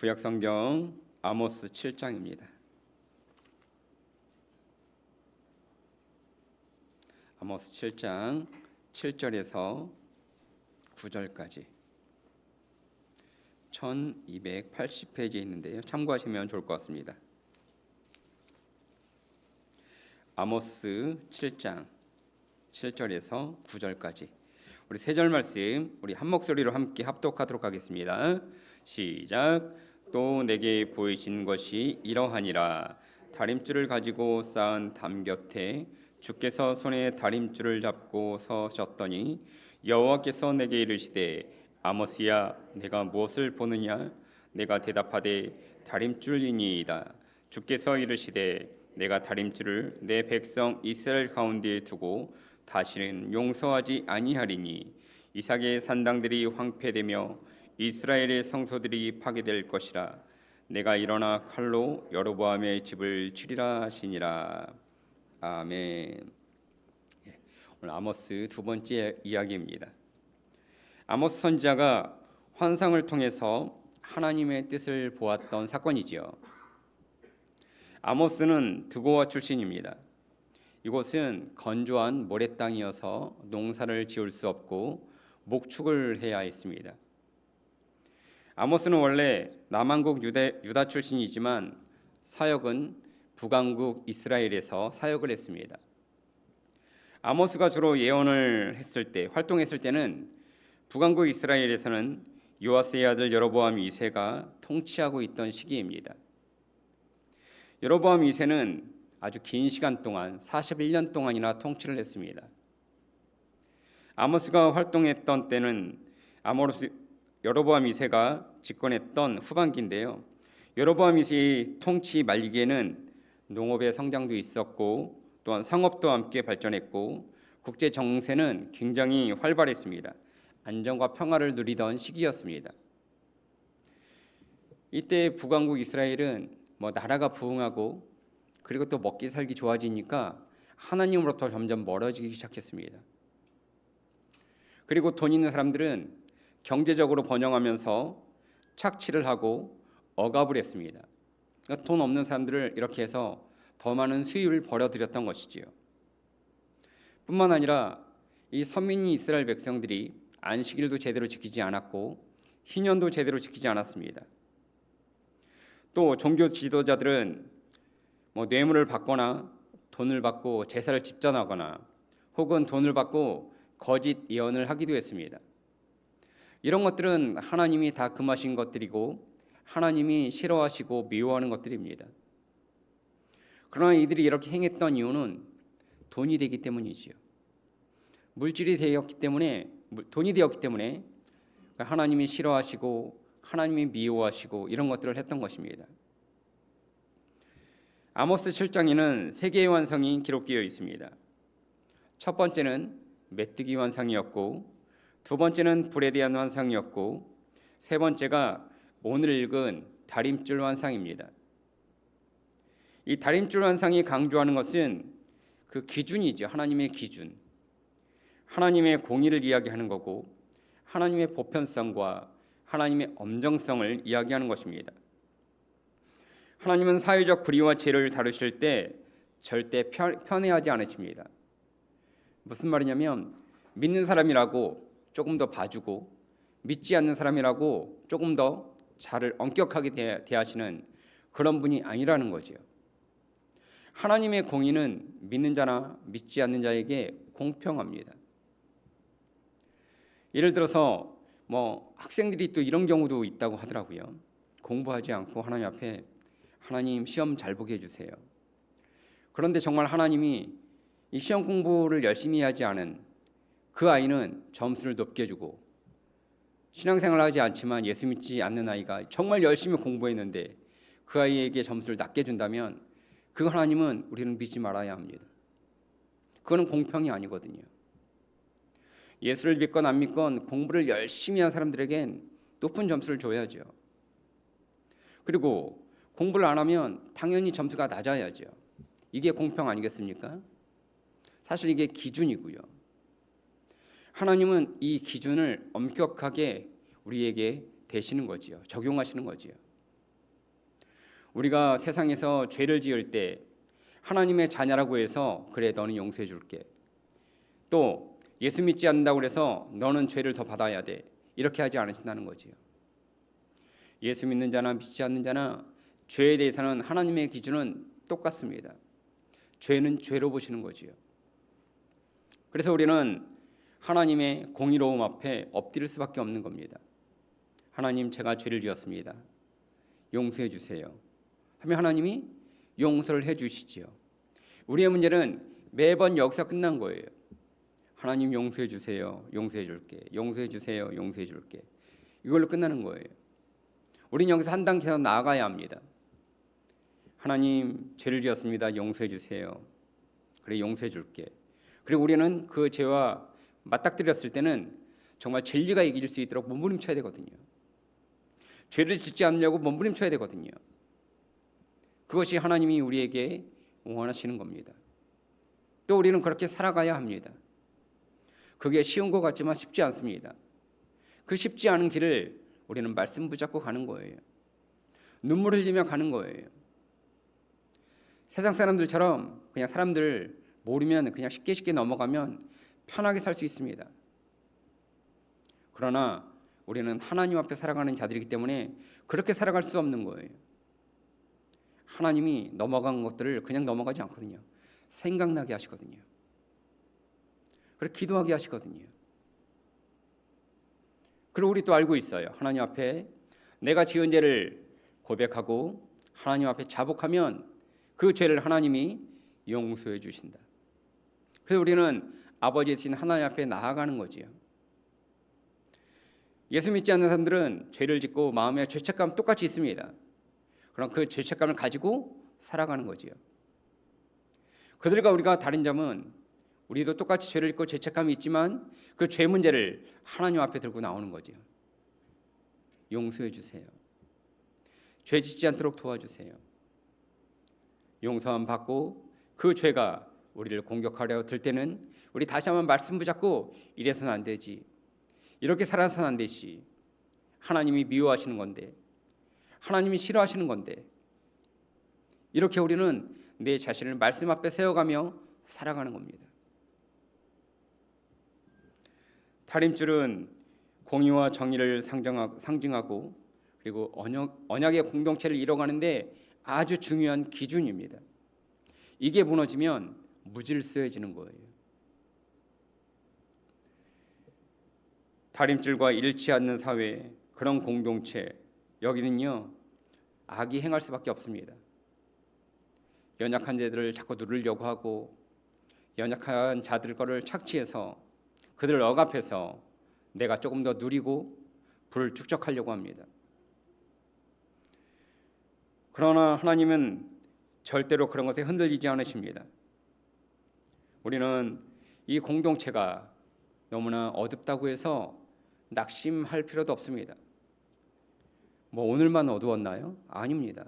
구약성경 아모스 7장입니다. 아모스 7장 7절에서 9절까지 1280페이지에 있는데요. 참고하시면 좋을 것 같습니다. 아모스 7장 7절에서 9절까지 우리 세 절 말씀 우리 한 목소리로 함께 합독하도록 하겠습니다. 시작. 또 내게 보이신 것이 이러하니라. 다림줄을 가지고 쌓은 담 곁에 주께서 손에 다림줄을 잡고 서셨더니 여호와께서 내게 이르시되 아모스야 내가 무엇을 보느냐. 내가 대답하되 다림줄이니이다. 주께서 이르시되 내가 다림줄을 내 백성 이스라엘 가운데에 두고 다시는 용서하지 아니하리니 이삭의 산당들이 황폐되며 이스라엘의 성소들이 파괴될 것이라. 내가 일어나 칼로 여로보암의 집을 치리라 하시니라. 아멘. 오늘 아모스 두 번째 이야기입니다. 아모스 선지자가 환상을 통해서 하나님의 뜻을 보았던 사건이지요. 아모스는 드고와 출신입니다. 이곳은 건조한 모래 땅이어서 농사를 지을 수 없고 목축을 해야 했습니다. 아모스는 원래 남한국 유다 출신이지만 사역은 북왕국 이스라엘에서 사역을 했습니다. 아모스가 주로 예언을 활동했을 때는 북왕국 이스라엘에서는 요아스의 아들 여로보암 2세가 통치하고 있던 시기입니다. 여로보암 2세는 아주 긴 시간 동안 41년 동안이나 통치를 했습니다. 아모스가 활동했던 때는 여로보암 2세가 집권했던 후반기인데요. 여로보암 2세의 통치 말기에는 농업의 성장도 있었고 또한 상업도 함께 발전했고 국제 정세는 굉장히 활발했습니다. 안정과 평화를 누리던 시기였습니다. 이때 북왕국 이스라엘은 나라가 부흥하고 그리고 또 먹기 살기 좋아지니까 하나님으로부터 점점 멀어지기 시작했습니다. 그리고 돈 있는 사람들은 경제적으로 번영하면서 착취를 하고 억압을 했습니다. 그러니까 돈 없는 사람들을 이렇게 해서 더 많은 수입을 벌어들였던 것이지요. 뿐만 아니라 이 선민인 이스라엘 백성들이 안식일도 제대로 지키지 않았고 희년도 제대로 지키지 않았습니다. 또 종교 지도자들은 뇌물을 받거나 돈을 받고 제사를 집전하거나 혹은 돈을 받고 거짓 예언을 하기도 했습니다. 이런 것들은 하나님이 다 금하신 것들이고 하나님이 싫어하시고 미워하는 것들입니다. 그러나 이들이 이렇게 행했던 이유는 돈이 되기 때문이지요. 물질이 되었기 때문에, 돈이 되었기 때문에 하나님이 싫어하시고 하나님이 미워하시고 이런 것들을 했던 것입니다. 아모스 7장에는 세 개의 환상이 기록되어 있습니다. 첫 번째는 메뚜기 환상이었고, 두 번째는 불에 대한 환상이었고, 세 번째가 오늘 읽은 다림줄 환상입니다. 이 다림줄 환상이 강조하는 것은 그 기준이죠. 하나님의 기준, 하나님의 공의를 이야기하는 거고 하나님의 보편성과 하나님의 엄정성을 이야기하는 것입니다. 하나님은 사회적 불의와 죄를 다루실 때 절대 편애하지 않으십니다. 무슨 말이냐면 믿는 사람이라고 조금 더 봐주고 믿지 않는 사람이라고 조금 더 자를 엄격하게 대하시는 그런 분이 아니라는 거죠. 하나님의 공의는 믿는 자나 믿지 않는 자에게 공평합니다. 예를 들어서 학생들이 또 이런 경우도 있다고 하더라고요. 공부하지 않고 하나님 앞에 하나님 시험 잘 보게 해주세요. 그런데 정말 하나님이 이 시험 공부를 열심히 하지 않은 그 아이는 점수를 높게 주고 신앙생활을 하지 않지만 예수 믿지 않는 아이가 정말 열심히 공부했는데 그 아이에게 점수를 낮게 준다면 그 하나님은 우리는 믿지 말아야 합니다. 그거는 공평이 아니거든요. 예수를 믿건 안 믿건 공부를 열심히 한 사람들에겐 높은 점수를 줘야죠. 그리고 공부를 안 하면 당연히 점수가 낮아야죠. 이게 공평 아니겠습니까? 사실 이게 기준이고요. 하나님은 이 기준을 엄격하게 우리에게 대시는 거지요. 적용하시는 거지요. 우리가 세상에서 죄를 지을 때 하나님의 자녀라고 해서 그래 너는 용서해 줄게, 또 예수 믿지 않는다고 해서 너는 죄를 더 받아야 돼, 이렇게 하지 않으신다는 거지요. 예수 믿는 자나 믿지 않는 자나 죄에 대해서는 하나님의 기준은 똑같습니다. 죄는 죄로 보시는 거지요. 그래서 우리는 하나님의 공의로움 앞에 엎드릴 수밖에 없는 겁니다. 하나님, 제가 죄를 지었습니다. 용서해 주세요 하면 하나님이 용서를 해 주시지요. 우리의 문제는 매번 여기서 끝난 거예요. 하나님 용서해 주세요, 용서해 줄게, 용서해 주세요, 용서해 줄게, 이걸로 끝나는 거예요. 우리는 여기서 한 단계 더 나아가야 합니다. 하나님, 죄를 지었습니다. 용서해 주세요. 그래, 용서해 줄게. 그리고 우리는 그 죄와 맞닥뜨렸을 때는 정말 진리가 이길 수 있도록 몸부림쳐야 되거든요. 죄를 짓지 않으려고 몸부림쳐야 되거든요. 그것이 하나님이 우리에게 원하시는 겁니다. 또 우리는 그렇게 살아가야 합니다. 그게 쉬운 것 같지만 쉽지 않습니다. 그 쉽지 않은 길을 우리는 말씀 붙잡고 가는 거예요. 눈물 흘리며 가는 거예요. 세상 사람들처럼 그냥 사람들 모르면 그냥 쉽게 넘어가면 편하게 살 수 있습니다. 그러나 우리는 하나님 앞에 살아가는 자들이기 때문에 그렇게 살아갈 수 없는 거예요. 하나님이 넘어간 것들을 그냥 넘어가지 않거든요. 생각나게 하시거든요. 그리고 기도하게 하시거든요. 그리고 우리 또 알고 있어요. 하나님 앞에 내가 지은 죄를 고백하고 하나님 앞에 자복하면 그 죄를 하나님이 용서해 주신다. 그래서 우리는 아버지 되신 하나님 앞에 나아가는 거지요. 예수 믿지 않는 사람들은 죄를 짓고 마음에 죄책감 똑같이 있습니다. 그럼 그 죄책감을 가지고 살아가는 거지요. 그들과 우리가 다른 점은 우리도 똑같이 죄를 짓고 죄책감이 있지만 그 죄 문제를 하나님 앞에 들고 나오는 거지요. 용서해 주세요. 죄 짓지 않도록 도와주세요. 용서함 받고 그 죄가 우리를 공격하려 들 때는 우리 다시 한번 말씀 붙잡고 이래서는 안 되지, 이렇게 살아서는 안 되지, 하나님이 미워하시는 건데, 하나님이 싫어하시는 건데, 이렇게 우리는 내 자신을 말씀 앞에 세워가며 살아가는 겁니다. 탈임줄은 공의와 정의를 상징하고 그리고 언약의 공동체를 이뤄가는데 아주 중요한 기준입니다. 이게 무너지면 무질서해지는 거예요. 탈임줄과 일치 않는 사회, 그런 공동체, 여기는요 악이 행할 수밖에 없습니다. 연약한 자들을 자꾸 누르려고 하고 연약한 자들 거를 착취해서 그들을 억압해서 내가 조금 더 누리고 불을 축적하려고 합니다. 그러나 하나님은 절대로 그런 것에 흔들리지 않으십니다. 우리는 이 공동체가 너무나 어둡다고 해서 낙심할 필요도 없습니다. 뭐 오늘만 어두웠나요? 아닙니다.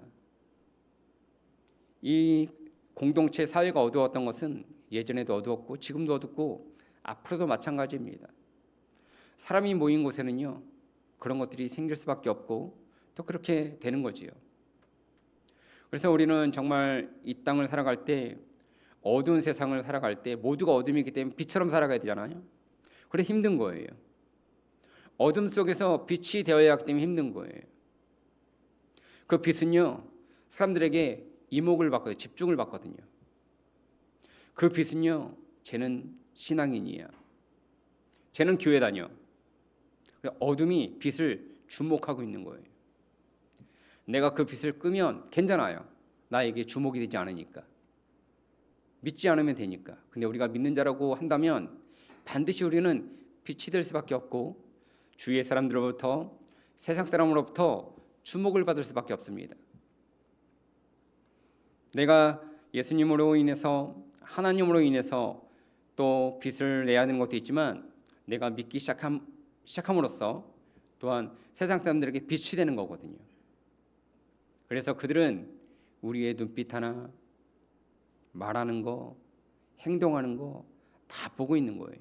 이 공동체 사회가 어두웠던 것은 예전에도 어두웠고 지금도 어둡고 앞으로도 마찬가지입니다. 사람이 모인 곳에는요 그런 것들이 생길 수밖에 없고 또 그렇게 되는 거지요. 그래서 우리는 정말 이 땅을 살아갈 때, 어두운 세상을 살아갈 때 모두가 어둠이기 때문에 빛처럼 살아가야 되잖아요. 그래 힘든 거예요. 어둠 속에서 빛이 되어야 하기 때문에 힘든 거예요. 그 빛은요 사람들에게 이목을 받거든요. 집중을 받거든요. 그 빛은요 쟤는 신앙인이야, 쟤는 교회 다녀. 어둠이 빛을 주목하고 있는 거예요. 내가 그 빛을 끄면 괜찮아요. 나에게 주목이 되지 않으니까, 믿지 않으면 되니까. 근데 우리가 믿는 자라고 한다면 반드시 우리는 빛이 될 수밖에 없고 주위의 사람들로부터, 세상 사람으로부터 주목을 받을 수밖에 없습니다. 내가 예수님으로 인해서, 하나님으로 인해서 또 빛을 내야 하는 것도 있지만 내가 믿기 시작함으로써 또한 세상 사람들에게 빛이 되는 거거든요. 그래서 그들은 우리의 눈빛 하나, 말하는 거, 행동하는 거 다 보고 있는 거예요.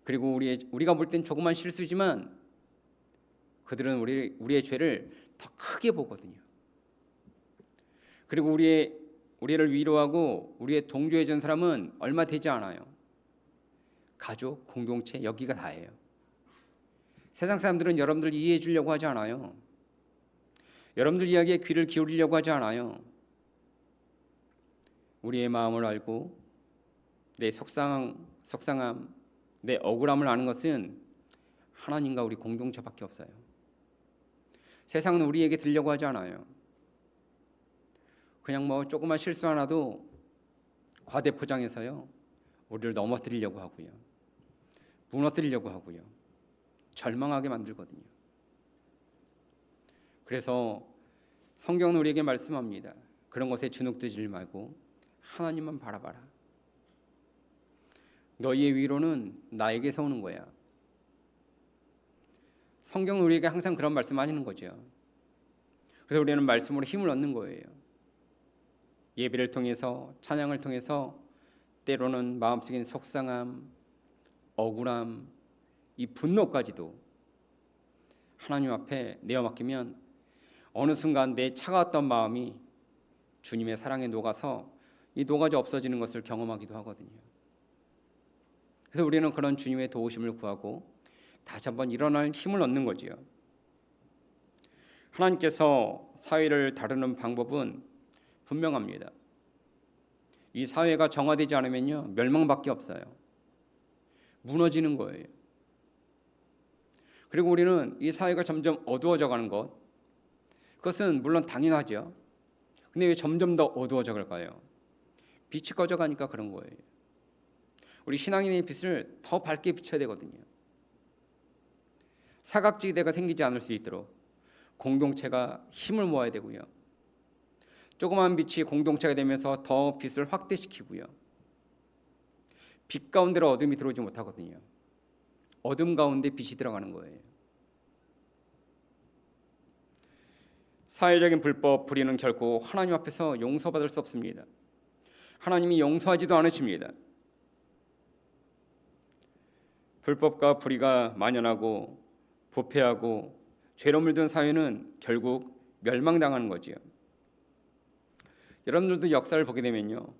그리고 우리가 볼 땐 조그만 실수지만 그들은 우리의 죄를 더 크게 보거든요. 그리고 우리를 위로하고 우리의 동조해 준 사람은 얼마 되지 않아요. 가족, 공동체, 여기가 다예요. 세상 사람들은 여러분들 이해해 주려고 하지 않아요. 여러분들 이야기에 귀를 기울이려고 하지 않아요. 우리의 마음을 알고 내 속상함, 내 억울함을 아는 것은 하나님과 우리 공동체밖에 없어요. 세상은 우리에게 들려고 하지 않아요. 그냥 뭐 조그만 실수 하나도 과대 포장해서요, 우리를 넘어뜨리려고 하고요, 무너뜨리려고 하고요, 절망하게 만들거든요. 그래서 성경은 우리에게 말씀합니다. 그런 것에 주눅들지 말고 하나님만 바라봐라. 너희의 위로는 나에게서 오는 거야. 성경은 우리에게 항상 그런 말씀하시는 거죠. 그래서 우리는 말씀으로 힘을 얻는 거예요. 예배를 통해서, 찬양을 통해서 때로는 마음속에 속상함, 억울함, 이 분노까지도 하나님 앞에 내어 맡기면 어느 순간 내 차가웠던 마음이 주님의 사랑에 녹아서 이 녹아져 없어지는 것을 경험하기도 하거든요. 그래서 우리는 그런 주님의 도우심을 구하고 다시 한번 일어날 힘을 얻는 거지요. 하나님께서 사회를 다루는 방법은 분명합니다. 이 사회가 정화되지 않으면요, 멸망밖에 없어요. 무너지는 거예요. 그리고 우리는 이 사회가 점점 어두워져 가는 것, 그것은 물론 당연하죠. 근데 왜 점점 더 어두워져 갈까요? 빛이 꺼져가니까 그런 거예요. 우리 신앙인의 빛을 더 밝게 비춰야 되거든요. 사각지대가 생기지 않을 수 있도록 공동체가 힘을 모아야 되고요. 조그만 빛이 공동체가 되면서 더 빛을 확대시키고요. 빛 가운데로 어둠이 들어오지 못하거든요. 어둠 가운데 빛이 들어가는 거예요. 사회적인 불법, 불의는 결코 하나님 앞에서 용서받을 수 없습니다. 하나님이 용서하지도 않으십니다. 불법과 불의가 만연하고 부패하고 죄로 물든 사회는 결국 멸망당하는 거지요. 여러분들도 역사를 보게 되면요,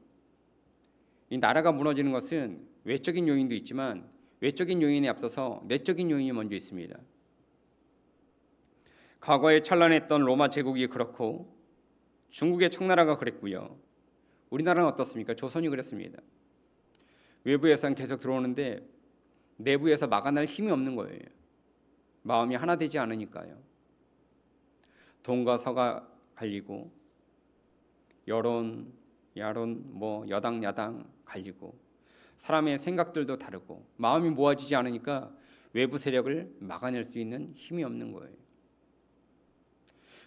이 나라가 무너지는 것은 외적인 요인도 있지만 외적인 요인에 앞서서 내적인 요인이 먼저 있습니다. 과거에 찬란했던 로마 제국이 그렇고 중국의 청나라가 그랬고요. 우리나라는 어떻습니까? 조선이 그랬습니다. 외부에서는 계속 들어오는데 내부에서 막아낼 힘이 없는 거예요. 마음이 하나 되지 않으니까요. 동과 서가 갈리고 여론, 야론, 여당, 야당 갈리고 사람의 생각들도 다르고 마음이 모아지지 않으니까 외부 세력을 막아낼 수 있는 힘이 없는 거예요.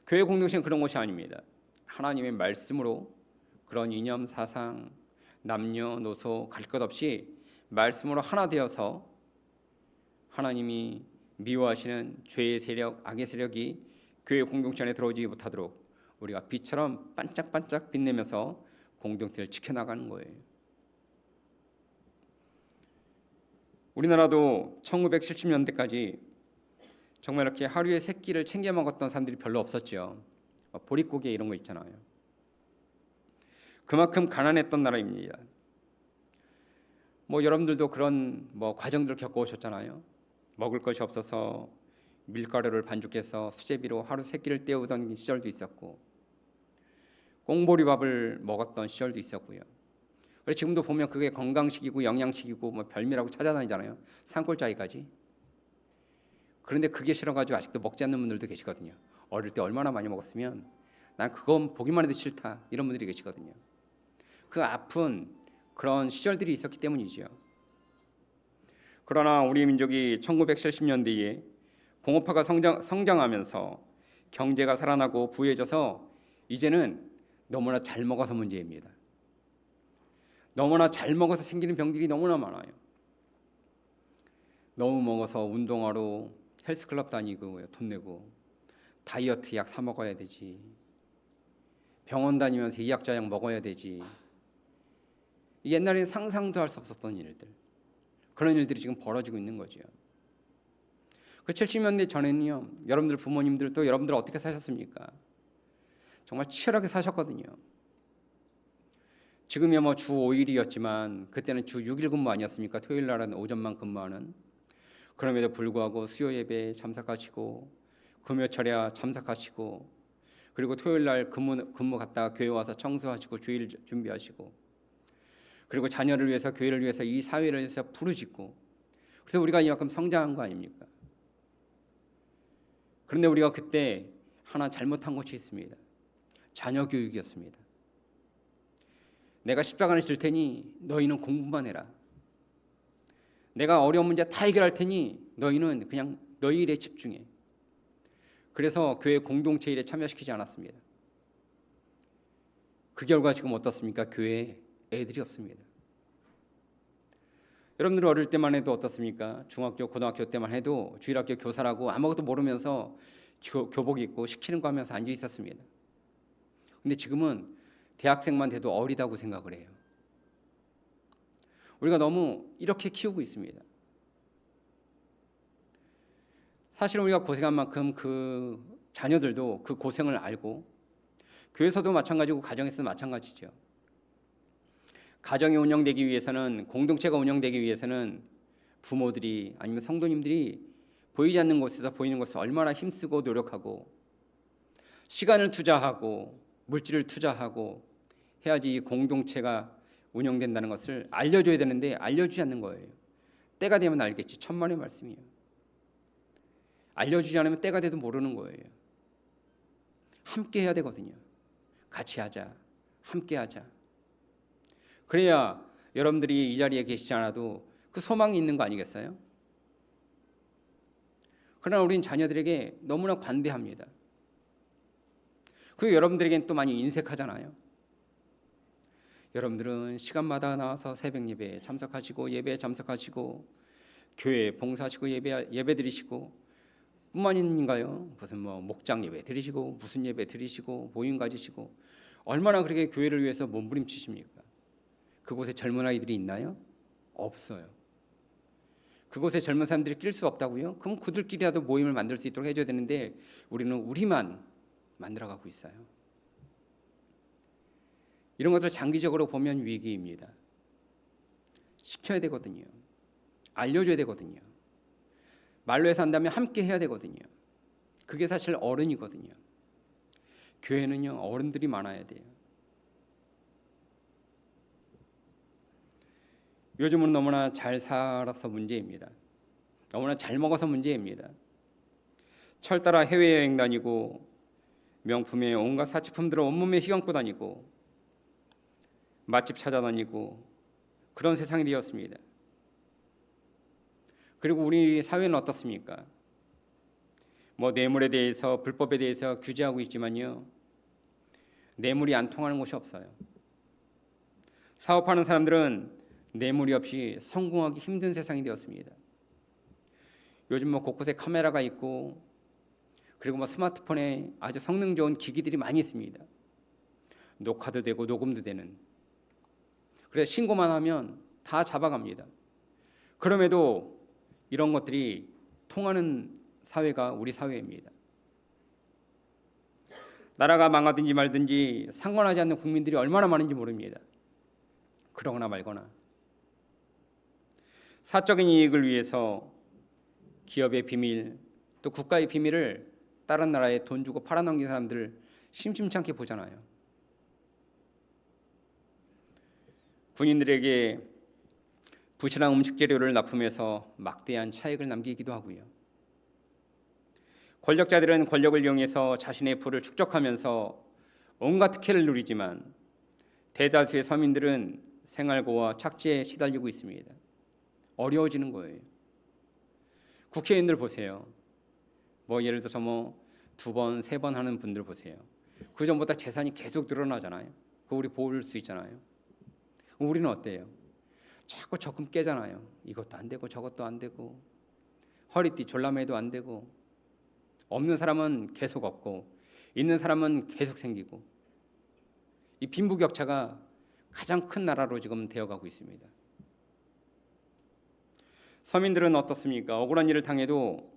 교회 공동체는 그런 것이 아닙니다. 하나님의 말씀으로 그런 이념, 사상, 남녀노소 갈 것 없이 말씀으로 하나 되어서 하나님이 미워하시는 죄의 세력, 악의 세력이 교회 공동체 안에 들어오지 못하도록 우리가 빛처럼 반짝반짝 빛내면서 공동체를 지켜나가는 거예요. 우리나라도 1970년대까지 정말 이렇게 하루에 3끼를 챙겨 먹었던 사람들이 별로 없었죠. 보릿고개 이런 거 있잖아요. 그만큼 가난했던 나라입니다. 여러분들도 그런 과정들을 겪어오셨잖아요. 먹을 것이 없어서 밀가루를 반죽해서 수제비로 하루 3끼를 때우던 시절도 있었고, 꽁보리밥을 먹었던 시절도 있었고요. 그래서 지금도 보면 그게 건강식이고 영양식이고 별미라고 찾아다니잖아요. 산골짜기까지. 그런데 그게 싫어가지고 아직도 먹지 않는 분들도 계시거든요. 어릴 때 얼마나 많이 먹었으면 난 그건 보기만 해도 싫다, 이런 분들이 계시거든요. 그 아픈 그런 시절들이 있었기 때문이죠. 그러나 우리 민족이 1970년대에 공업화가 성장하면서 경제가 살아나고 부유해져서 이제는 너무나 잘 먹어서 문제입니다. 너무나 잘 먹어서 생기는 병들이 너무나 많아요. 너무 먹어서 운동하러 헬스클럽 다니고 돈 내고 다이어트 약 사 먹어야 되지, 병원 다니면서 이약저약 먹어야 되지. 옛날에는 상상도 할 수 없었던 일들, 그런 일들이 지금 벌어지고 있는 거죠. 그 70년대 전에는요, 여러분들 부모님들 또 여러분들 어떻게 사셨습니까? 정말 치열하게 사셨거든요. 지금이야 뭐 주 5일이었지만 그때는 주 6일 근무 아니었습니까? 토요일 날은 오전만 근무하는. 그럼에도 불구하고 수요 예배에 참석하시고 금요철야 참석하시고 그리고 토요일 날 근무 갔다가 교회 와서 청소하시고 주일 준비하시고 그리고 자녀를 위해서 교회를 위해서 이 사회를 위해서 부르짖고 그래서 우리가 이만큼 성장한 거 아닙니까? 그런데 우리가 그때 하나 잘못한 것이 있습니다. 자녀 교육이었습니다. 내가 십자가를 질 테니 너희는 공부만 해라. 내가 어려운 문제 다 해결할 테니 너희는 그냥 너희 일에 집중해. 그래서 교회 공동체 일에 참여시키지 않았습니다. 그 결과 지금 어떻습니까? 교회에 애들이 없습니다. 여러분들 어릴 때만 해도 어떻습니까? 중학교, 고등학교 때만 해도 주일학교 교사라고 아무것도 모르면서 교복 입고 시키는 거 하면서 앉아 있었습니다. 근데 지금은 대학생만 돼도 어리다고 생각을 해요. 우리가 너무 이렇게 키우고 있습니다. 사실 우리가 고생한 만큼 그 자녀들도 그 고생을 알고 교회에서도 마찬가지고 가정에서도 마찬가지죠. 가정이 운영되기 위해서는 공동체가 운영되기 위해서는 부모들이 아니면 성도님들이 보이지 않는 곳에서 보이는 곳을 얼마나 힘쓰고 노력하고 시간을 투자하고 물질을 투자하고 해야지 이 공동체가 운영된다는 것을 알려줘야 되는데 알려주지 않는 거예요. 때가 되면 알겠지. 천만의 말씀이에요. 알려주지 않으면 때가 돼도 모르는 거예요. 함께 해야 되거든요. 같이 하자. 함께 하자. 그래야 여러분들이 이 자리에 계시지 않아도 그 소망이 있는 거 아니겠어요? 그러나 우리는 자녀들에게 너무나 관대합니다. 그리고 여러분들에게는 또 많이 인색하잖아요. 여러분들은 시간마다 나와서 새벽 예배에 참석하시고 예배에 참석하시고 교회에 봉사하시고 예배 드리시고 뿐만인가요? 무슨 뭐 목장 예배 드리시고 무슨 예배 드리시고 모임 가지시고 얼마나 그렇게 교회를 위해서 몸부림치십니까? 그곳에 젊은 아이들이 있나요? 없어요. 그곳에 젊은 사람들이 낄 수 없다고요? 그럼 그들끼리라도 모임을 만들 수 있도록 해줘야 되는데 우리는 우리만 만들어가고 있어요. 이런 것들 장기적으로 보면 위기입니다. 시켜야 되거든요. 알려줘야 되거든요. 말로 해서 한다면 함께 해야 되거든요. 그게 사실 어른이거든요. 교회는요 어른들이 많아야 돼요. 요즘은 너무나 잘 살아서 문제입니다. 너무나 잘 먹어서 문제입니다. 철 따라 해외여행 다니고 명품에 온갖 사치품들을 온몸에 휘감고 다니고 맛집 찾아다니고 그런 세상이 되었습니다. 그리고 우리 사회는 어떻습니까? 뭐 뇌물에 대해서 불법에 대해서 규제하고 있지만요. 뇌물이 안 통하는 곳이 없어요. 사업하는 사람들은 뇌물이 없이 성공하기 힘든 세상이 되었습니다. 요즘 뭐 곳곳에 카메라가 있고 그리고 뭐 스마트폰에 아주 성능 좋은 기기들이 많이 있습니다. 녹화도 되고 녹음도 되는. 그래서 신고만 하면 다 잡아갑니다. 그럼에도 이런 것들이 통하는 사회가 우리 사회입니다. 나라가 망하든지 말든지 상관하지 않는 국민들이 얼마나 많은지 모릅니다. 그러거나 말거나. 사적인 이익을 위해서 기업의 비밀 또 국가의 비밀을 다른 나라에 돈 주고 팔아넘긴 사람들을 심심치 않게 보잖아요. 군인들에게 부실한 음식 재료를 납품해서 막대한 차익을 남기기도 하고요. 권력자들은 권력을 이용해서 자신의 부를 축적하면서 온갖 특혜를 누리지만 대다수의 서민들은 생활고와 착취에 시달리고 있습니다. 어려워지는 거예요. 국회의원들 보세요. 뭐 예를 들어서 뭐 2번, 3번 하는 분들 보세요. 그 전보다 재산이 계속 늘어나잖아요. 그거 우리 볼 수 있잖아요. 우리는 어때요? 자꾸 적금 깨잖아요. 이것도 안 되고 저것도 안 되고 허리띠 졸라매도 안 되고 없는 사람은 계속 없고 있는 사람은 계속 생기고 이 빈부격차가 가장 큰 나라로 지금 되어가고 있습니다. 서민들은 어떻습니까? 억울한 일을 당해도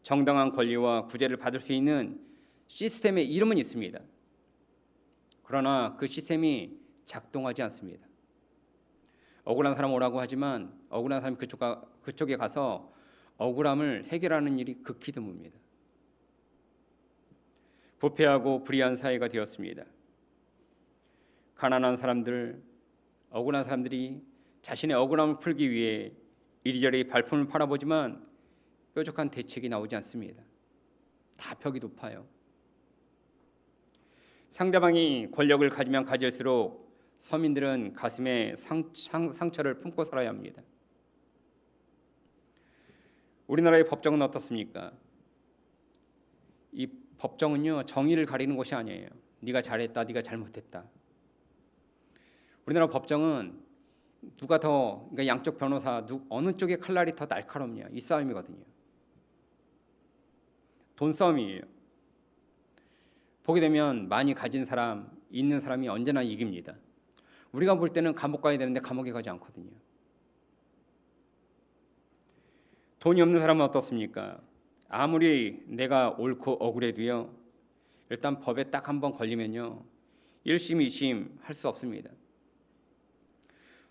정당한 권리와 구제를 받을 수 있는 시스템의 이름은 있습니다. 그러나 그 시스템이 작동하지 않습니다. 억울한 사람 오라고 하지만 억울한 사람이 그쪽에 가서 억울함을 해결하는 일이 극히 드뭅니다. 부패하고 불의한 사회가 되었습니다. 가난한 사람들, 억울한 사람들이 자신의 억울함을 풀기 위해 이리저리 발품을 팔아보지만 뾰족한 대책이 나오지 않습니다. 다 벽이 높아요. 상대방이 권력을 가지면 가질수록 서민들은 가슴에 상처를 품고 살아야 합니다. 우리나라의 법정은 어떻습니까? 이 법정은요, 정의를 가리는 곳이 아니에요. 네가 잘했다, 네가 잘못했다. 우리나라 법정은 그러니까 양쪽 변호사 어느 쪽의 칼날이 더 날카롭냐 이 싸움이거든요. 돈 싸움이에요. 보게 되면 많이 가진 사람, 있는 사람이 언제나 이깁니다. 우리가 볼 때는 감옥 가야 되는데 감옥에 가지 않거든요. 돈이 없는 사람은 어떻습니까? 아무리 내가 옳고 억울해도요, 일단 법에 딱 한 번 걸리면요, 1심, 2심 할 수 없습니다.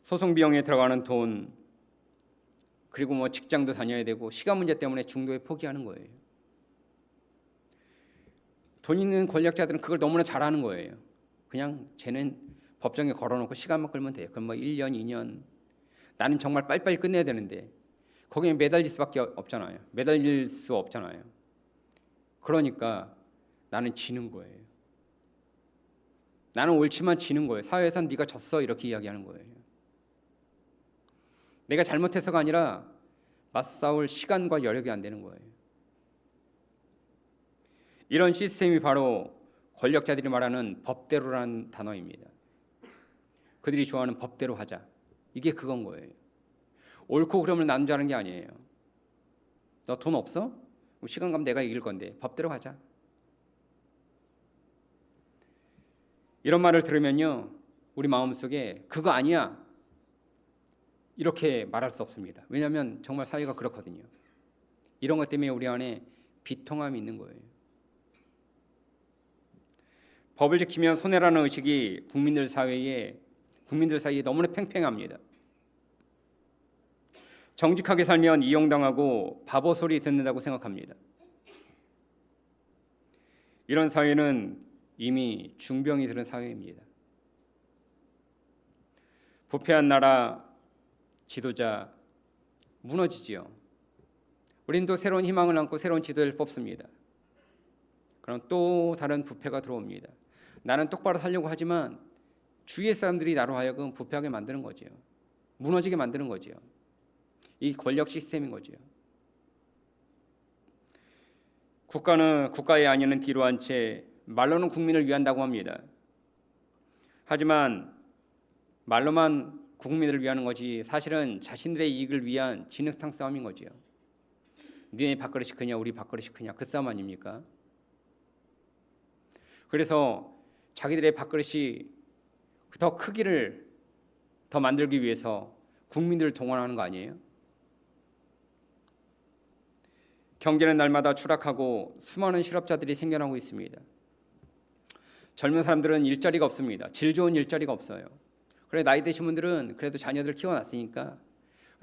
소송 비용에 들어가는 돈, 그리고 뭐 직장도 다녀야 되고 시간 문제 때문에 중도에 포기하는 거예요. 돈 있는 권력자들은 그걸 너무나 잘하는 거예요. 그냥 쟤는 법정에 걸어놓고 시간만 끌면 돼요. 그럼 뭐 1년, 2년. 나는 정말 빨리빨리 끝내야 되는데 거기에 매달릴 수밖에 없잖아요. 매달릴 수 없잖아요. 그러니까 나는 지는 거예요. 나는 옳지만 지는 거예요. 사회에선 네가 졌어 이렇게 이야기하는 거예요. 내가 잘못해서가 아니라 맞싸울 시간과 여력이 안 되는 거예요. 이런 시스템이 바로 권력자들이 말하는 법대로라는 단어입니다. 그들이 좋아하는 법대로 하자. 이게 그건 거예요. 옳고 그름을 나누자는 게 아니에요. 너 돈 없어? 시간 가면 내가 이길 건데 법대로 하자. 이런 말을 들으면요, 우리 마음속에 그거 아니야 이렇게 말할 수 없습니다. 왜냐하면 정말 사회가 그렇거든요. 이런 것 때문에 우리 안에 비통함이 있는 거예요. 법을 지키면 손해라는 의식이 국민들 사이에 너무나 팽팽합니다. 정직하게 살면 이용당하고 바보 소리 듣는다고 생각합니다. 이런 사회는 이미 중병이 들은 사회입니다. 부패한 나라 지도자 무너지지요. 우리는 또 새로운 희망을 안고 새로운 지도를 뽑습니다. 그럼 또 다른 부패가 들어옵니다. 나는 똑바로 살려고 하지만 주위의 사람들이 나로 하여금 부패하게 만드는 거지요. 무너지게 만드는 거지요. 이 권력 시스템인 거지요. 국가는 국가의 안위는 뒤로 한 채 말로는 국민을 위한다고 합니다. 하지만 말로만 국민을 위하는 거지 사실은 자신들의 이익을 위한 진흙탕 싸움인 거지요. 니네 밥그릇이 크냐 우리 밥그릇이 크냐 그 싸움 아닙니까? 그래서 자기들의 밥그릇이 더 크기를 더 만들기 위해서 국민들을 동원하는 거 아니에요? 경제는 날마다 추락하고 수많은 실업자들이 생겨나고 있습니다. 젊은 사람들은 일자리가 없습니다. 질 좋은 일자리가 없어요. 그래 나이 드신 분들은 그래도 자녀들 키워놨으니까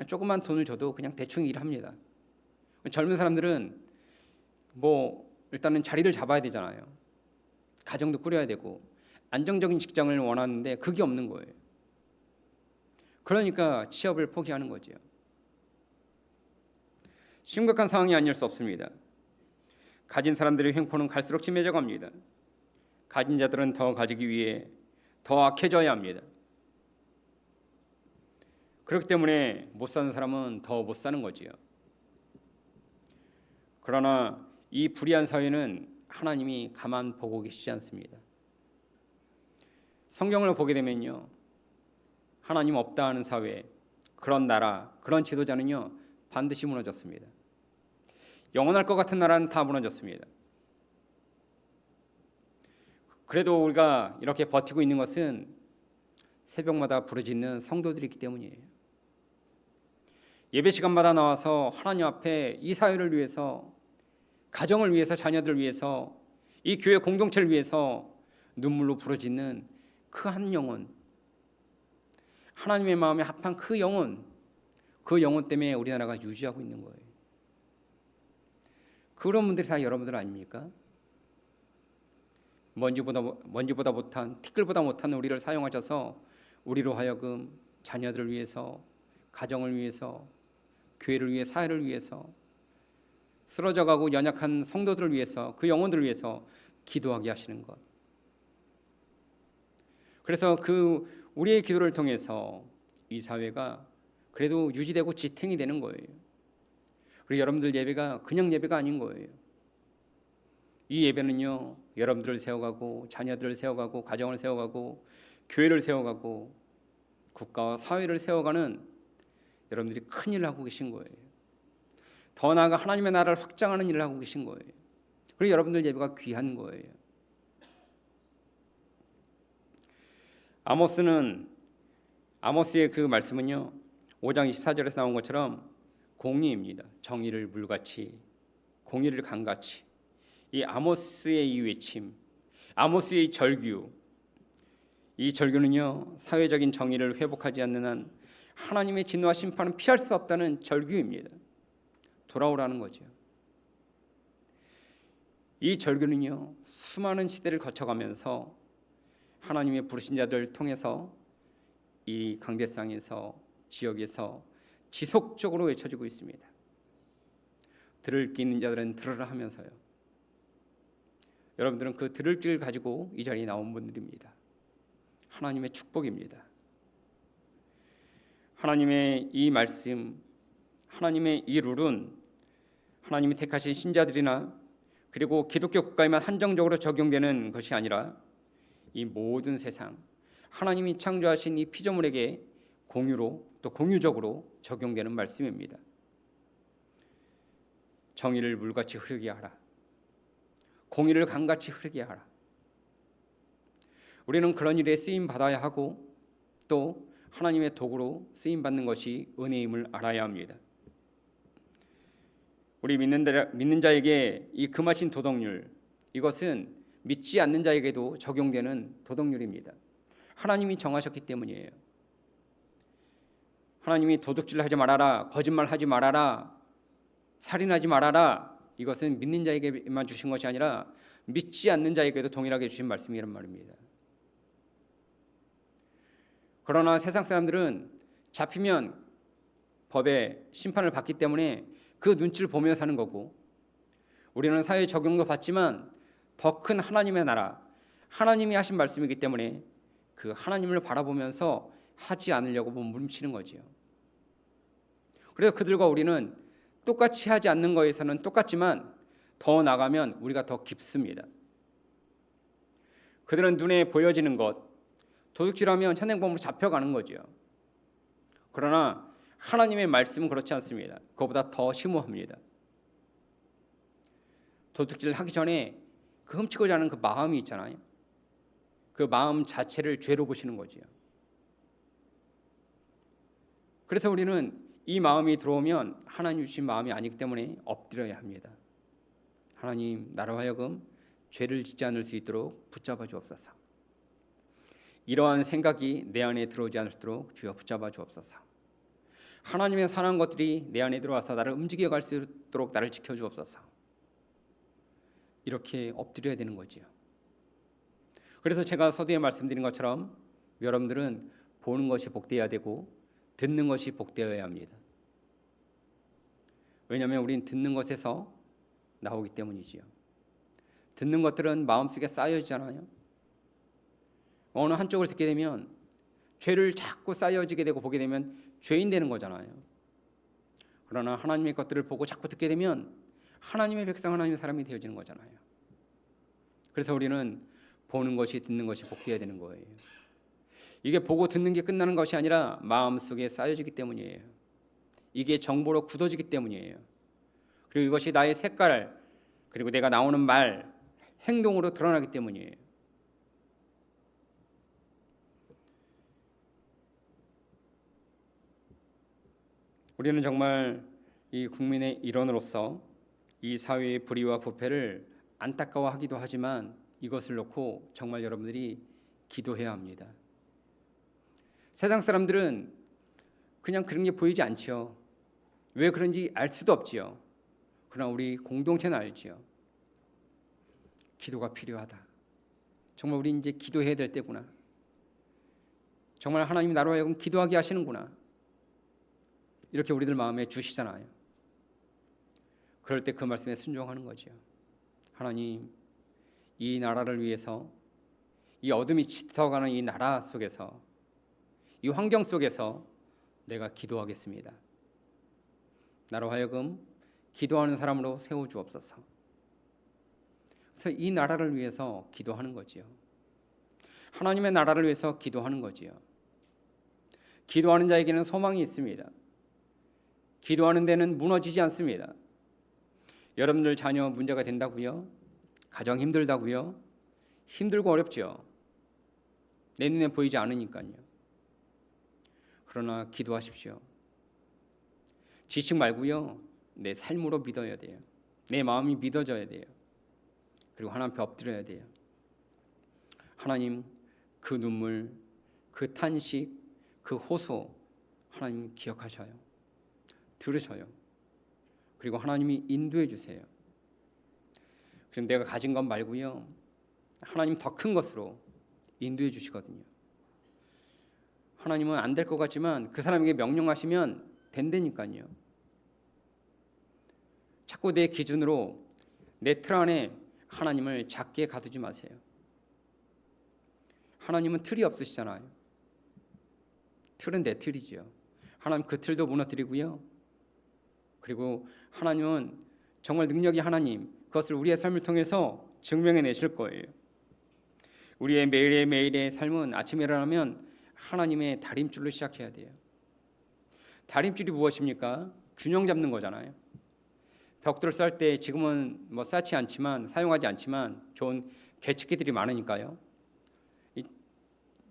조그만 돈을 줘도 그냥 대충 일합니다. 젊은 사람들은 뭐 일단은 자리를 잡아야 되잖아요. 가정도 꾸려야 되고 안정적인 직장을 원하는데 그게 없는 거예요. 그러니까 취업을 포기하는 거죠. 심각한 상황이 아닐 수 없습니다. 가진 사람들의 횡포는 갈수록 심해져 갑니다. 가진 자들은 더 가지기 위해 더 악해져야 합니다. 그렇기 때문에 못 사는 사람은 더 못 사는 거지요. 그러나 이 불의한 사회는 하나님이 가만 보고 계시지 않습니다. 성경을 보게 되면요, 하나님 없다 하는 사회, 그런 나라, 그런 지도자는요 반드시 무너졌습니다. 영원할 것 같은 나라는 다 무너졌습니다. 그래도 우리가 이렇게 버티고 있는 것은 새벽마다 부르짖는 성도들이 있기 때문이에요. 예배 시간마다 나와서 하나님 앞에 이 사회를 위해서 가정을 위해서, 자녀들을 위해서, 이 교회 공동체를 위해서 눈물로 부러지는 그 한 영혼, 하나님의 마음에 합한 그 영혼 때문에 우리나라가 유지하고 있는 거예요. 그런 분들이 다 여러분들 아닙니까? 먼지보다 못한, 티끌보다 못한 우리를 사용하셔서 우리로 하여금 자녀들을 위해서, 가정을 위해서, 교회를 위해, 사회를 위해서, 쓰러져가고 연약한 성도들을 위해서, 그 영혼들을 위해서 기도하게 하시는 것. 그래서 그 우리의 기도를 통해서 이 사회가 그래도 유지되고 지탱이 되는 거예요. 그리고 여러분들 예배가 그냥 예배가 아닌 거예요. 이 예배는요, 여러분들을 세워가고, 자녀들을 세워가고, 가정을 세워가고, 교회를 세워가고, 국가와 사회를 세워가는 여러분들이 큰 일을 하고 계신 거예요. 더 나아가 하나님의 나라를 확장하는 일을 하고 계신 거예요. 그리고 여러분들 예배가 귀한 거예요. 아모스의 그 말씀은요, 5장 24절에서 나온 것처럼 공의입니다. 정의를 물같이, 공의를 강같이. 이 아모스의 이 외침, 아모스의 절규, 이 절규는요, 사회적인 정의를 회복하지 않는 한 하나님의 진노와 심판은 피할 수 없다는 절규입니다. 돌아오라는 거죠. 이 절규는요, 수많은 시대를 거쳐가면서 하나님의 부르신 자들을 통해서 이 강대상에서, 지역에서 지속적으로 외쳐지고 있습니다. 들을 귀 있는 자들은 들으라 하면서요. 여러분들은 그 들을 귀를 가지고 이 자리에 나온 분들입니다. 하나님의 축복입니다. 하나님의 이 말씀, 하나님의 이 룰은 하나님이 택하신 신자들이나 그리고 기독교 국가에만 한정적으로 적용되는 것이 아니라 이 모든 세상, 하나님이 창조하신 이 피조물에게 공유로, 또 공유적으로 적용되는 말씀입니다. 정의를 물같이 흐르게 하라. 공의를 강같이 흐르게 하라. 우리는 그런 일에 쓰임 받아야 하고, 또 하나님의 도구로 쓰임 받는 것이 은혜임을 알아야 합니다. 우리 믿는 자에게 이 금하신 도덕률, 이것은 믿지 않는 자에게도 적용되는 도덕률입니다. 하나님이 정하셨기 때문이에요. 하나님이 도둑질하지 말아라, 거짓말하지 말아라, 살인하지 말아라, 이것은 믿는 자에게만 주신 것이 아니라 믿지 않는 자에게도 동일하게 주신 말씀이란 말입니다. 그러나 세상 사람들은 잡히면 법의 심판을 받기 때문에 그 눈치를 보며 사는 거고, 우리는 사회 적용도 받지만 더 큰 하나님의 나라, 하나님이 하신 말씀이기 때문에 그 하나님을 바라보면서 하지 않으려고 몸부림치는 거지요. 그래서 그들과 우리는 똑같이 하지 않는 거에서는 똑같지만 더 나가면 우리가 더 깊습니다. 그들은 눈에 보여지는 것, 도둑질하면 현행범으로 잡혀가는 거죠. 그러나 하나님의 말씀은 그렇지 않습니다. 그것보다 더 심오합니다. 도둑질을 하기 전에 그 훔치고자 하는 그 마음이 있잖아요. 그 마음 자체를 죄로 보시는 거죠. 그래서 우리는 이 마음이 들어오면 하나님 주신 마음이 아니기 때문에 엎드려야 합니다. 하나님, 나로 하여금 죄를 짓지 않을 수 있도록 붙잡아 주옵소서. 이러한 생각이 내 안에 들어오지 않도록 주여 붙잡아 주옵소서. 하나님의 선한 것들이 내 안에 들어와서 나를 움직여 갈 수 있도록 나를 지켜 주옵소서. 이렇게 엎드려야 되는 거지요. 그래서 제가 서두에 말씀드린 것처럼 여러분들은 보는 것이 복되어야 되고 듣는 것이 복되어야 합니다. 왜냐하면 우리는 듣는 것에서 나오기 때문이지요. 듣는 것들은 마음속에 쌓여지잖아요. 어느 한쪽을 듣게 되면 죄를 자꾸 쌓여지게 되고 보게 되면 죄인 되는 거잖아요. 그러나 하나님의 것들을 보고 자꾸 듣게 되면 하나님의 백성, 하나님의 사람이 되어지는 거잖아요. 그래서 우리는 보는 것이, 듣는 것이 복되어야 되는 거예요. 이게 보고 듣는 게 끝나는 것이 아니라 마음속에 쌓여지기 때문이에요. 이게 정보로 굳어지기 때문이에요. 그리고 이것이 나의 색깔, 그리고 내가 나오는 말, 행동으로 드러나기 때문이에요. 우리는 정말 이 국민의 일원으로서 이 사회의 불의와 부패를 안타까워하기도 하지만 이것을 놓고 정말 여러분들이 기도해야 합니다. 세상 사람들은 그냥 그런 게 보이지 않지요. 왜 그런지 알 수도 없지요. 그러나 우리 공동체는 알지요. 기도가 필요하다. 정말 우리 이제 기도해야 될 때구나. 정말 하나님 나로 하여금 기도하게 하시는구나. 이렇게 우리들 마음에 주시잖아요. 그럴 때 그 말씀에 순종하는 거죠. 하나님, 이 나라를 위해서, 이 어둠이 짙어가는 이 나라 속에서, 이 환경 속에서 내가 기도하겠습니다. 나로 하여금 기도하는 사람으로 세워주옵소서. 그래서 이 나라를 위해서 기도하는 거지요. 하나님의 나라를 위해서 기도하는 거지요. 기도하는 자에게는 소망이 있습니다. 기도하는 데는 무너지지 않습니다. 여러분들 자녀 문제가 된다고요? 가정 힘들다고요? 힘들고 어렵죠. 내 눈에 보이지 않으니까요. 그러나 기도하십시오. 지식 말고요. 내 삶으로 믿어야 돼요. 내 마음이 믿어져야 돼요. 그리고 하나님 앞에 엎드려야 돼요. 하나님, 그 눈물, 그 탄식, 그 호소 하나님 기억하셔요. 들으셔요. 그리고 하나님이 인도해 주세요. 그럼 내가 가진 것 말고요. 하나님 더 큰 것으로 인도해 주시거든요. 하나님은 안 될 것 같지만 그 사람에게 명령하시면 된다니까요. 자꾸 내 기준으로 내 틀 안에 하나님을 작게 가두지 마세요. 하나님은 틀이 없으시잖아요. 틀은 내 틀이지요. 하나님 그 틀도 무너뜨리고요. 그리고 하나님은 정말 능력이 하나님, 그것을 우리의 삶을 통해서 증명해 내실 거예요. 우리의 매일의 삶은 아침에 일어나면 하나님의 다림줄로 시작해야 돼요. 다림줄이 무엇입니까? 균형 잡는 거잖아요. 벽돌을 쌀 때 지금은 뭐 쌓지 않지만, 사용하지 않지만 좋은 계측기들이 많으니까요.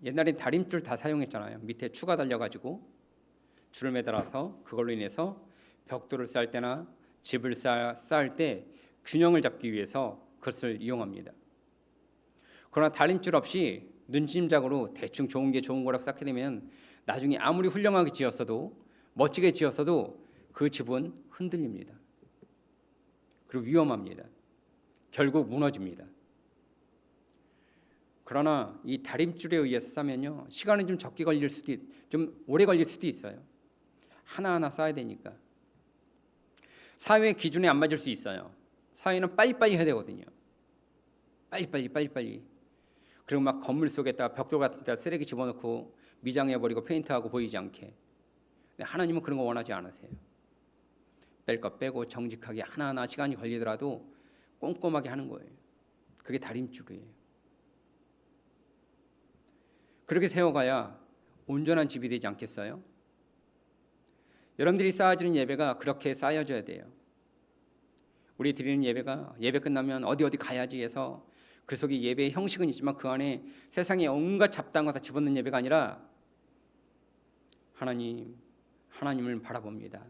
옛날에 다림줄 다 사용했잖아요. 밑에 추가 달려가지고 줄을 매달아서 그걸로 인해서 벽돌을 쌀 때나 집을 쌓을 때 균형을 잡기 위해서 그것을 이용합니다. 그러나 다림줄 없이 눈짐작으로 대충 좋은 게 좋은 거라고 쌓게 되면 나중에 아무리 훌륭하게 지었어도, 멋지게 지었어도 그 집은 흔들립니다. 그리고 위험합니다. 결국 무너집니다. 그러나 이 다림줄에 의해서 쌓으면요, 시간은 좀 적게 걸릴 수도 좀 오래 걸릴 수도 있어요. 하나하나 쌓아야 되니까. 사회의 기준에 안 맞을 수 있어요. 사회는 빨리빨리 해야 되거든요. 빨리빨리. 그리고 막 건물 속에다 벽돌 같은 데 쓰레기 집어넣고 미장해버리고 페인트하고 보이지 않게. 근데 하나님은 그런 거 원하지 않으세요. 뺄 것 빼고 정직하게 하나하나 시간이 걸리더라도 꼼꼼하게 하는 거예요. 그게 다림줄이에요. 그렇게 세워가야 온전한 집이 되지 않겠어요? 여러분들이 쌓아지는 예배가 그렇게 쌓여져야 돼요. 우리 드리는 예배가 예배 끝나면 어디 가야지 해서 그 속에 예배의 형식은 있지만 그 안에 세상의 온갖 잡다한 거 다 집어넣는 예배가 아니라 하나님을 바라봅니다.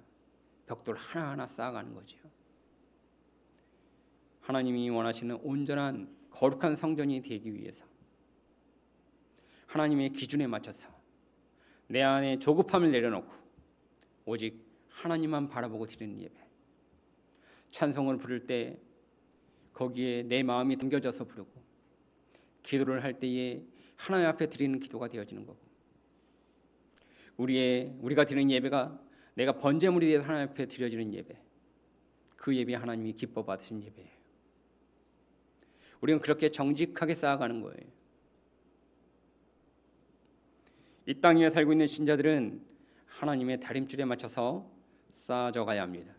벽돌 하나하나 쌓아가는 거죠. 하나님이 원하시는 온전한 거룩한 성전이 되기 위해서 하나님의 기준에 맞춰서 내 안에 조급함을 내려놓고 오직 하나님만 바라보고 드리는 예배. 찬송을 부를 때 거기에 내 마음이 담겨져서 부르고, 기도를 할 때에 하나님 앞에 드리는 기도가 되어지는 거고, 우리가 드리는 예배가 내가 번제물이 되어서 하나님 앞에 드려지는 예배, 그 예배 하나님이 기뻐 받으신 예배예요. 우리는 그렇게 정직하게 쌓아가는 거예요. 이 땅 위에 살고 있는 신자들은 하나님의 다림줄에 맞춰서 쌓아져 가야 합니다.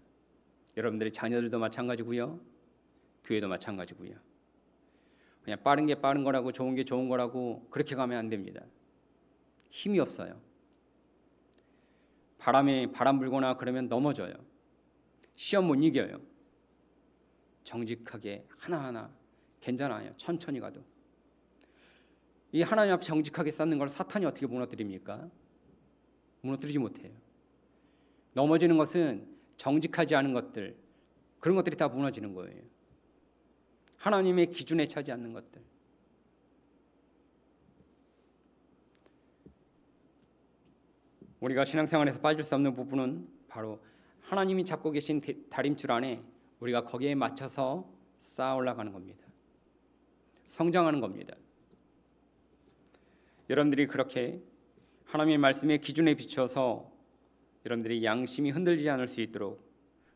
여러분들의 자녀들도 마찬가지고요. 교회도 마찬가지고요. 그냥 빠른 게 빠른 거라고 좋은 게 좋은 거라고 그렇게 가면 안 됩니다. 힘이 없어요. 바람 불거나 그러면 넘어져요. 시험 못 이겨요. 정직하게 하나하나 괜찮아요. 천천히 가도. 이 하나님 앞에 정직하게 쌓는 걸 사탄이 어떻게 무너뜨립니까? 무너뜨리지 못해요. 넘어지는 것은 정직하지 않은 것들, 그런 것들이 다 무너지는 거예요. 하나님의 기준에 차지 않는 것들. 우리가 신앙생활에서 빠질 수 없는 부분은 바로 하나님이 잡고 계신 다림줄 안에 우리가 거기에 맞춰서 쌓아 올라가는 겁니다. 성장하는 겁니다. 여러분들이 그렇게 하나님의 말씀의 기준에 비추어서 여러분들이 양심이 흔들리지 않을 수 있도록,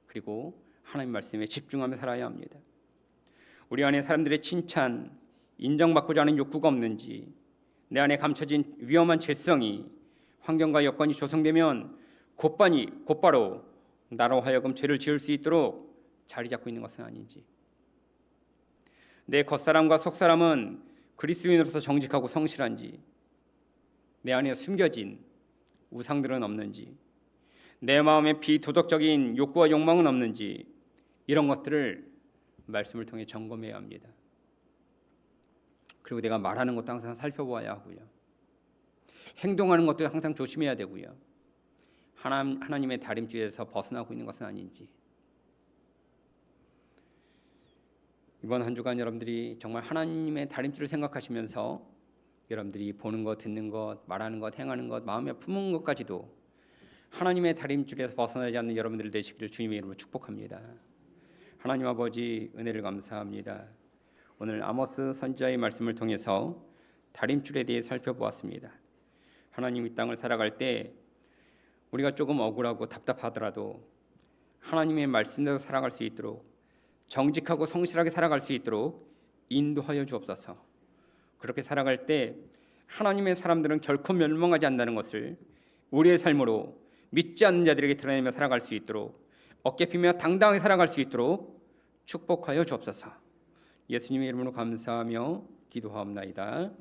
그리고 하나님 말씀에 집중하며 살아야 합니다. 우리 안에 사람들의 칭찬, 인정받고자 하는 욕구가 없는지, 내 안에 감춰진 위험한 죄성이 환경과 여건이 조성되면 곧바로 나로 하여금 죄를 지을 수 있도록 자리 잡고 있는 것은 아닌지, 내 겉사람과 속사람은 그리스도인으로서 정직하고 성실한지, 내 안에 숨겨진 우상들은 없는지, 내 마음에 비도덕적인 욕구와 욕망은 없는지, 이런 것들을 말씀을 통해 점검해야 합니다. 그리고 내가 말하는 것도 항상 살펴보아야 하고요. 행동하는 것도 항상 조심해야 되고요. 하나님의 다림줄에서 벗어나고 있는 것은 아닌지. 이번 한 주간 여러분들이 정말 하나님의 다림줄을 생각하시면서 여러분들이 보는 것, 듣는 것, 말하는 것, 행하는 것, 마음에 품은 것까지도 하나님의 다림줄에서 벗어나지 않는 여러분들 되시기를 주님의 이름으로 축복합니다. 하나님 아버지, 은혜를 감사합니다. 오늘 아모스 선지자의 말씀을 통해서 다림줄에 대해 살펴보았습니다. 하나님 이 땅을 살아갈 때 우리가 조금 억울하고 답답하더라도 하나님의 말씀대로 살아갈 수 있도록, 정직하고 성실하게 살아갈 수 있도록 인도하여 주옵소서. 그렇게 살아갈 때 하나님의 사람들은 결코 멸망하지 않는다는 것을 우리의 삶으로 믿지 않는 자들에게 드러내며 살아갈 수 있도록, 어깨 피며 당당하게 살아갈 수 있도록 축복하여 주옵소서. 예수님의 이름으로 감사하며 기도하옵나이다.